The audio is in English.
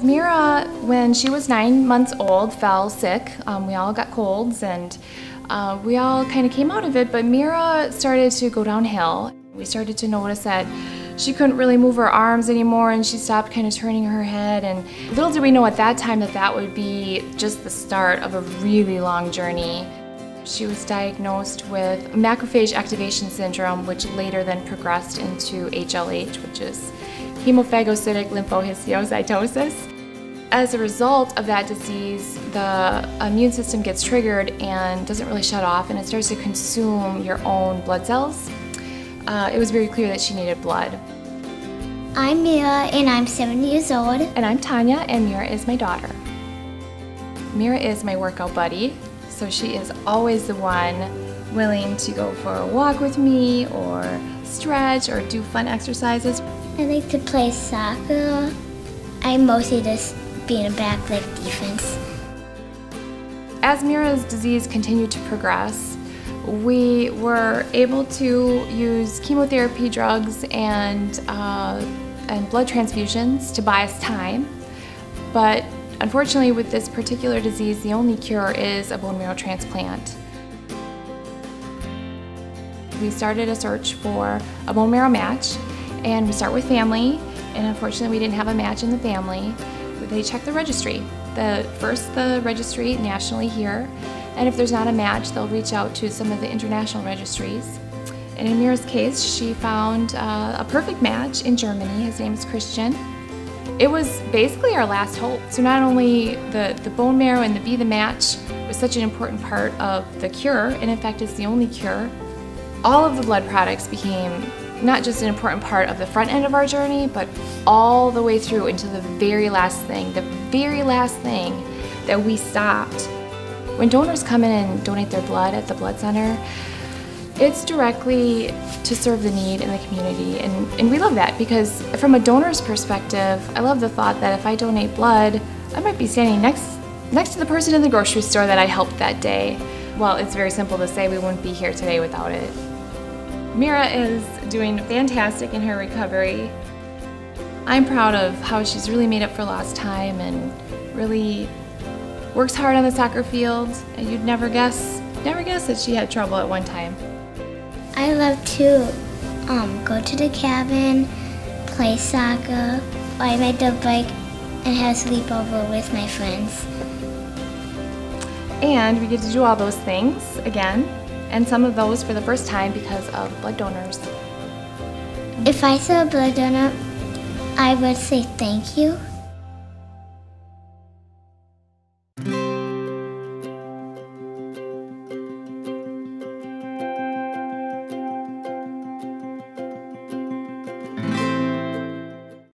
Mira, when she was 9 months old, fell sick. We all got colds and we all kind of came out of it, but Mira started to go downhill. We started to notice that she couldn't really move her arms anymore and she stopped kind of turning her head, and little did we know at that time that that would be just the start of a really long journey. She was diagnosed with macrophage activation syndrome, which later then progressed into HLH, which is hemophagocytic lymphohistiocytosis. As a result of that disease, the immune system gets triggered and doesn't really shut off, and it starts to consume your own blood cells. It was very clear that she needed blood. I'm Mira, and I'm 7 years old. And I'm Tanya, and Mira is my daughter. Mira is my workout buddy, so she is always the one willing to go for a walk with me or stretch or do fun exercises. I like to play soccer. I mostly just be in a back leg defense. As Mira's disease continued to progress, we were able to use chemotherapy drugs and blood transfusions to buy us time. But unfortunately, with this particular disease, the only cure is a bone marrow transplant. We started a search for a bone marrow match, and we start with family, and unfortunately we didn't have a match in the family. They check the registry. First the registry nationally here, and if there's not a match, they'll reach out to some of the international registries. And in Mira's case, she found a perfect match in Germany. His name is Christian. It was basically our last hope. So not only the bone marrow and the Be the Match was such an important part of the cure, and in fact it's the only cure, all of the blood products became not just an important part of the front end of our journey, but all the way through into the very last thing that we stopped. When donors come in and donate their blood at the blood center, it's directly to serve the need in the community, and we love that, because from a donor's perspective, I love the thought that if I donate blood, I might be standing next to the person in the grocery store that I helped that day. Well, it's very simple to say we wouldn't be here today without it. Mira is doing fantastic in her recovery. I'm proud of how she's really made up for lost time and really works hard on the soccer field, and you'd never guess that she had trouble at one time. I love to go to the cabin, play soccer, ride my dirt bike, and have a sleepover with my friends. And we get to do all those things again, and some of those for the first time because of blood donors. If I saw a blood donor, I would say thank you.